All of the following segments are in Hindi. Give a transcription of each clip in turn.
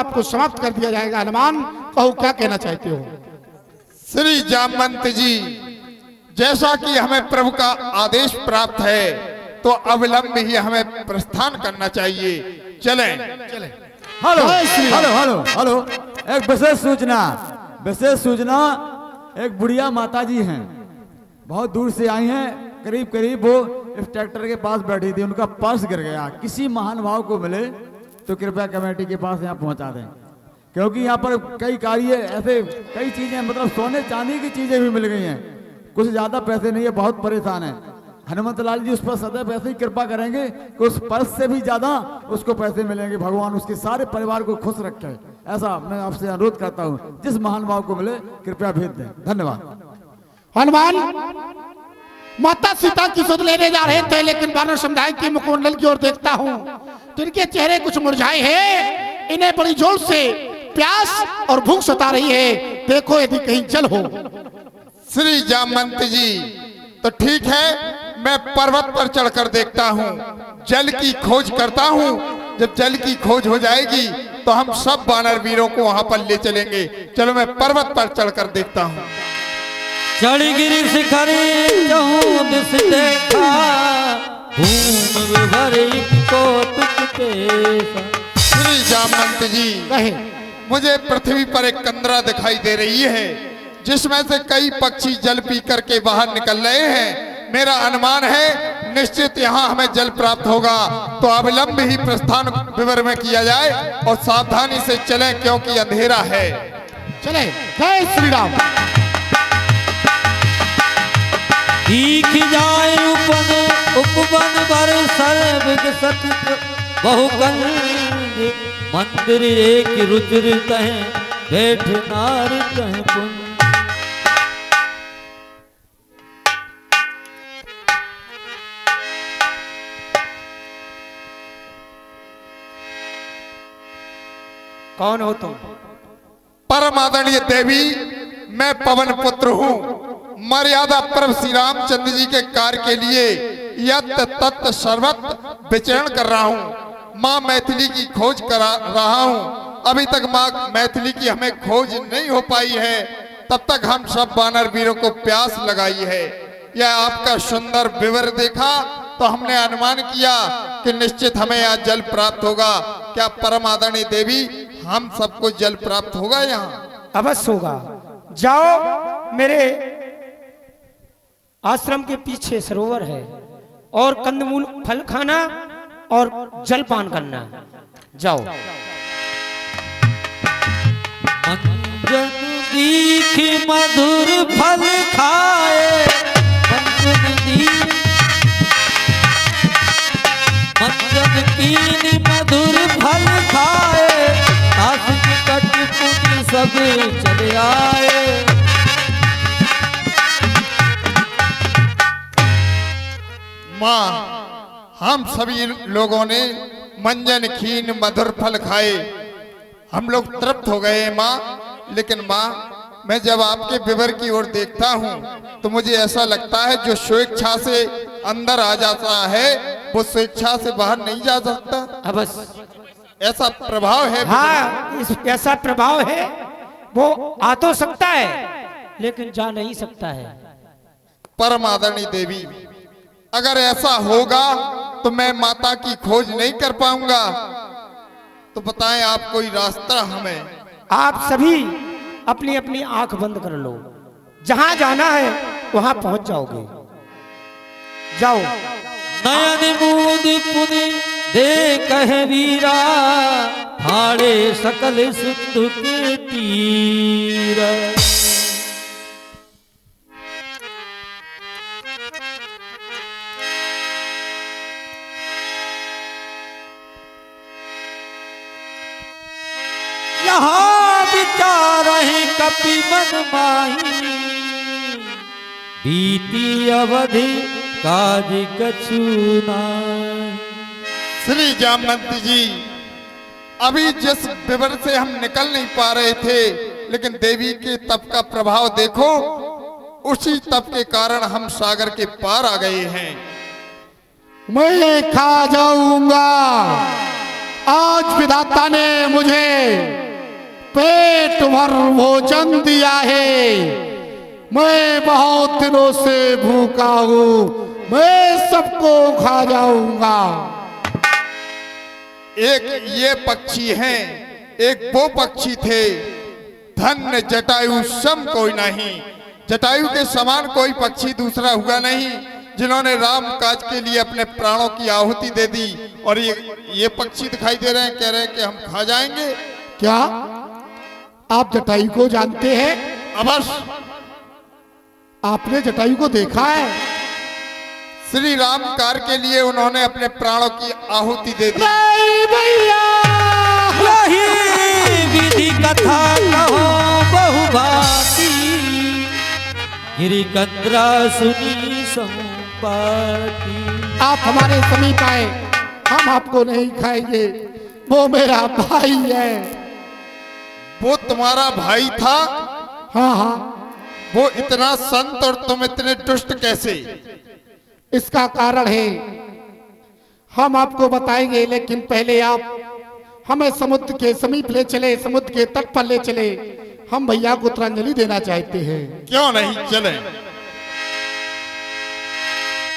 आपको समाप्त कर दिया जाएगा। हनुमान कहो क्या कहना चाहते हो? श्री जामवंत जी, जैसा कि हमें प्रभु का आदेश प्राप्त है तो अविलंब ही हमें प्रस्थान करना चाहिए। चलें। हेलो हेलो हेलो हेलो, एक विशेष सूचना। एक बुढ़िया माता जी हैं, बहुत दूर से आई हैं। करीब करीब वो इस ट्रैक्टर के पास बैठी थी, उनका पर्स गिर गया। किसी महान भाव को मिले तो कृपया कमेटी के पास यहाँ पहुँचा दें, क्योंकि यहाँ पर कई कार्य ऐसे कई चीजें, मतलब सोने चांदी की चीजें भी मिल गई हैं। कुछ ज्यादा पैसे नहीं है, बहुत परेशान है। हनुमत लाल जी उस पर सदैव ऐसे ही कृपा करेंगे कि उस पर्स से भी ज्यादा उसको पैसे मिलेंगे। भगवान उसके सारे परिवार को खुश रखे, ऐसा मैं आपसे अनुरोध करता हूँ। जिस महान भाव को मिले कृपया भेज दें। धन्यवाद। हनुमान माता सीता की सुध लेने जा रहे थे, लेकिन वानर समुदाय के मुकुंडल की ओर देखता हूँ तो इनके चेहरे कुछ मुरझाए हैं। इन्हें बड़ी जोर से प्यास और भूख सता रही है। देखो यदि कहीं जल हो। श्री जामवंत जी, तो ठीक है, मैं पर्वत पर चढ़कर देखता हूँ, जल की खोज करता हूँ। जब जल की खोज हो जाएगी तो हम सब वानर वीरों को वहां पर ले चलेंगे। चलो मैं पर्वत पर चढ़कर देखता हूँ। चढ़ गिरी शिखरी चहु दिस देखा, घूम विभर को तुझके। श्री जामवंत जी, कहे मुझे पृथ्वी पर एक कंदरा दिखाई दे रही है, जिसमें से कई पक्षी जल पी करके बाहर निकल रहे हैं। मेरा अनुमान है निश्चित यहाँ हमें जल प्राप्त होगा, तो अविलंब ही प्रस्थान विवर में किया जाए और सावधानी से चलें, क्योंकि अंधेरा है। चले। जय श्री राम। दीख जाए उपवन बर सर्व सत बहुकंज, मंदिर एक रुचिर कहें बैठ नार कहें पुंज। कौन हो तुम? परम आदरणीय देवी, मैं पवन पुत्र हूँ। मर्यादा प्रभु श्री रामचंद्र जी के कार्य के लिए यत तत् सर्वत्र विचरण कर रहा हूँ। माँ मैथिली की खोज करा रहा हूँ। अभी तक माँ मैथिली की हमें खोज नहीं हो पाई है, तब तक हम सब वानर वीरों को प्यास लगाई है। यह आपका सुंदर विवर देखा तो हमने अनुमान किया कि निश्चित हमें यहाँ जल प्राप्त होगा। क्या परम आदरणीय देवी, हम सबको जल प्राप्त होगा? यहाँ अवश्य होगा। जाओ, मेरे आश्रम के पीछे सरोवर है और कंदमूल फल खाना और जलपान करना। जाओ। मंजन दीख मधुर फल खाए, मंजन कीन मधुर फल खाए, आशिक कट पुनि सब चले आए। माँ, हम सभी लोगों ने मंजन खीन मधुर फल खाए, हम लोग तृप्त हो गए माँ। लेकिन माँ, मैं जब आपके विवर की ओर देखता हूँ तो मुझे ऐसा लगता है जो स्वेच्छा से अंदर आ जाता है वो स्वेच्छा से बाहर नहीं जा सकता। अवश्य ऐसा प्रभाव है। हाँ, ऐसा प्रभाव है। वो आ तो सकता है लेकिन जा नहीं सकता है। परम आदरणीय देवी, अगर ऐसा होगा तो मैं माता की खोज नहीं कर पाऊंगा, तो बताएं आप कोई रास्ता हमें। आप सभी अपनी अपनी आंख बंद कर लो, जहां जाना है वहां पहुंच जाओगे। जाओ। नयन मूद पुनि देख वीरा, हाड़े सकल सिंधु के तीर। यहाँ विचार कपि मन माही, बीती अवधि काज कछु नाहि। श्री जामवंत जी, अभी जिस विवर से हम निकल नहीं पा रहे थे, लेकिन देवी के तप का प्रभाव देखो, उसी तप के कारण हम सागर के पार आ गए हैं। मैं खा जाऊंगा। आज विधाता ने मुझे पेट भर भोजन दिया है। मैं बहुत दिनों से भूखा हूं, मैं सबको खा जाऊंगा। एक ये पक्षी हैं, एक वो पक्षी थे, धन्य जटायु सम कोई नहीं। जटायु के समान कोई पक्षी दूसरा हुआ नहीं, जिन्होंने राम काज के लिए अपने प्राणों की आहुति दे दी। और ये पक्षी दिखाई दे रहे हैं, कह रहे हैं कि हम खा जाएंगे। क्या आप जटायु को जानते हैं? अवश्य। आपने जटायु को देखा है? श्री राम कार के लिए उन्होंने अपने प्राणों की आहुति दे दी। नहीं भैया, वही विधि कथा कहो बहुभांति, गिरिकंद्रा सुनी संपाति। आप हमारे समीप आए, हम आपको नहीं खाएंगे, वो मेरा भाई है। वो तुम्हारा भाई था? हाँ हाँ, वो इतना संत और तुम इतने दुष्ट कैसे? इसका कारण है, हम आपको बताएंगे, लेकिन पहले आप हमें समुद्र के समीप ले चले, समुद्र के तट पर ले चले। हम भैया को उत्तरांजलि देना चाहते हैं। क्यों नहीं चले?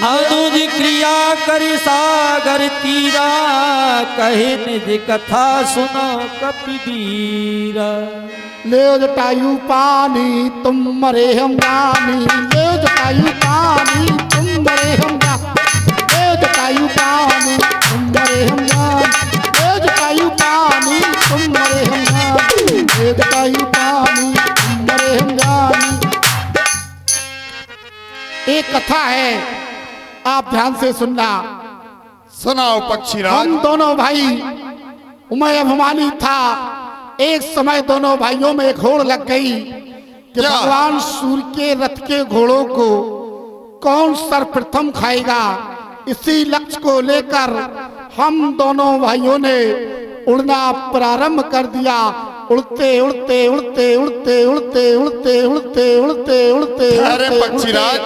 अनुज क्रिया कर सागर तीरा, कहे निज कथा सुनो कपिवीरा। ले जटायु पानी तुम मरे हम रानी, ले जटायु पानी तुम मरे हम रानी, ले जटायु पानी तुम मरे हम रानी, ले जटायु पानी तुम मरे हम रानी, ले जटायु पानी तुम मरे हम रानी। एक कथा है, आप ध्यान से सुनना। सुनाओ पक्षीराज। हम दोनों भाई, मैं अभिमानी था। एक समय दोनों भाइयों में एक होड़ लग गई कि क्या? भगवान सूर्य के रथ के घोड़ों को कौन सर्वप्रथम खाएगा। इसी लक्ष्य को लेकर हम दोनों भाइयों ने उड़ना प्रारंभ कर दिया। उड़ते उड़ते उड़ते उड़ते उड़ते उड़ते उड़ते उड़ते उड़ते। अरे पक्षीराज,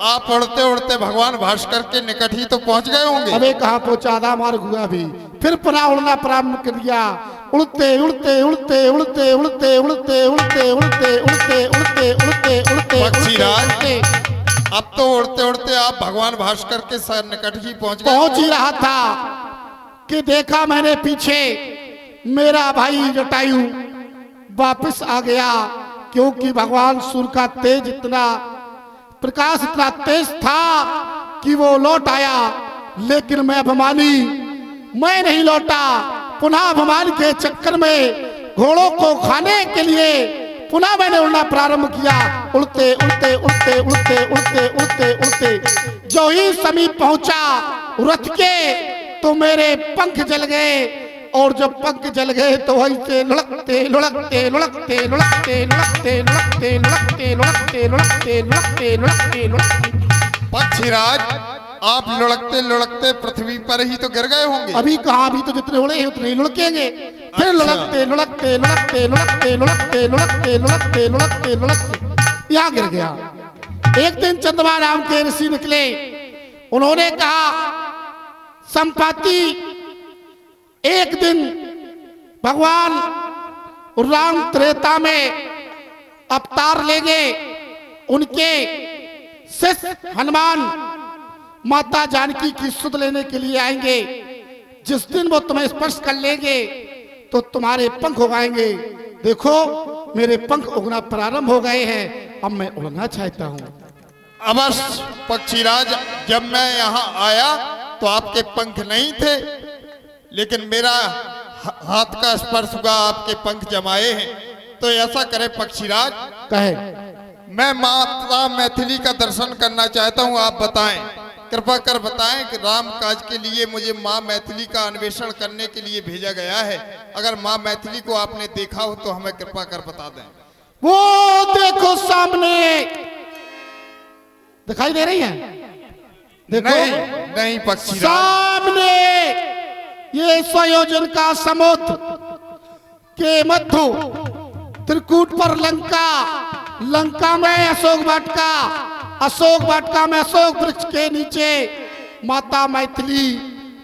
आप उड़ते उड़ते भगवान भास्कर के निकट ही तो पहुंच गए होंगे। अबे कहाँ पहुंचा, आधा मार्ग हुआ भी। फिर पुनः उड़ना प्रारंभ कर दिया। उड़ते उड़ते उड़ते उड़ते उड़ते उड़ते उड़ते उड़ते उड़ते उड़ते उड़ते उड़ते पक्षीराज, उड़ते अब तो उड़ते उड़ते आप भगवान भास्कर के निकट ही पहुंच गए। पहुंच ही रहा था कि देखा मैंने पीछे मेरा भाई जटायु वापस आ गया, क्योंकि भगवान सूर्य का तेज इतना, प्रकाश इतना तेज था कि वो लौट आया। लेकिन मैं अभिमानी, मैं नहीं लौटा। पुनः अभिमान के चक्कर में घोड़ों को खाने के लिए पुनः मैंने उड़ना प्रारंभ किया। उड़ते उड़ते उड़ते उड़ते उड़ते उड़ते उड़ते जो ही समीप पहुंचा रथ के, तो मेरे पंख जल गए। और जब पंख जल गए तो वैसे लुढ़कते लुढ़कते लुढ़कते लुढ़कते लुढ़कते लुढ़कते लुढ़कते लुढ़कते लुढ़कते लुढ़कते लुढ़कते लुढ़कते। पक्षीराज, आप लुढ़कते लुढ़कते पृथ्वी पर ही तो गिर गए होंगे। अभी कहाँ, अभी तो जितने उड़े हैं उतने ही लुढ़केंगे। फिर लुढ़कते लुढ़कते लुढ़कते लुढ़कते लुढ़कते लुढ़कते लुढ़कते लुढ़कते लुढ़कते यहाँ गिर गया। एक दिन चंद्रमा नाम के ऋषि निकले। उन्होंने कहा, संपाति एक दिन भगवान राम त्रेता में अवतार लेंगे। उनके शिष्य हनुमान माता जानकी की सुध लेने के लिए आएंगे। जिस दिन वो तुम्हें स्पर्श कर लेंगे तो तुम्हारे पंख उगाएंगे। देखो मेरे पंख उगना प्रारंभ हो गए हैं, अब मैं उड़ना चाहता हूँ। अवश्य पक्षीराज, जब मैं यहाँ आया तो आपके पंख नहीं थे, लेकिन मेरा हाथ का स्पर्श हुआ, आपके पंख जमाए हैं। तो ऐसा करे पक्षीराज, कहे मैं माता मैथिली का दर्शन करना चाहता हूँ। आप बताएं, कृपा कर बताएं कि राम काज के लिए मुझे माँ मैथिली का अन्वेषण करने के लिए भेजा गया है। अगर माँ मैथिली को आपने देखा हो तो हमें कृपा कर बता दें। वो देखो सामने दिखाई दे रही है। देखो नहीं नहीं पक्षीराज, सामने ये स्वयोजन का समुद्र के मध्य त्रिकूट पर लंका, लंका में अशोक वाटिका, अशोक वाटिका में अशोक वृक्ष के नीचे माता मैथिली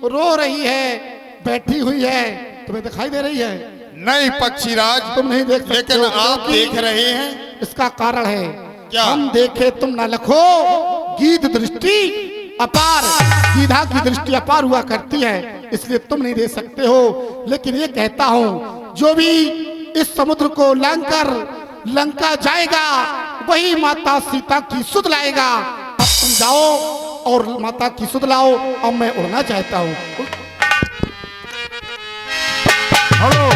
रो रही है। बैठी हुई है, तुम्हें दिखाई दे रही है? नहीं पक्षीराज, तुम नहीं देख सकते लेकिन हो, आप क्योंकि देख रहे हैं। इसका कारण है क्या? हम देखे तुम न लखो, गीध दृष्टि अपार, गीधा की दृष्टि अपार हुआ करती है, इसलिए तुम नहीं देख सकते हो। लेकिन ये कहता हूं, जो भी इस समुद्र को लांघकर लंका जाएगा वही माता सीता की सुध लाएगा। अब तुम जाओ और माता की सुध लाओ, अब मैं उड़ना चाहता हूं। हेलो,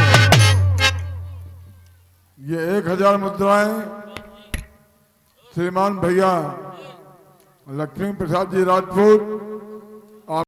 ये 1000 मुद्राएं श्रीमान भैया लक्ष्मी प्रसाद जी राजपूत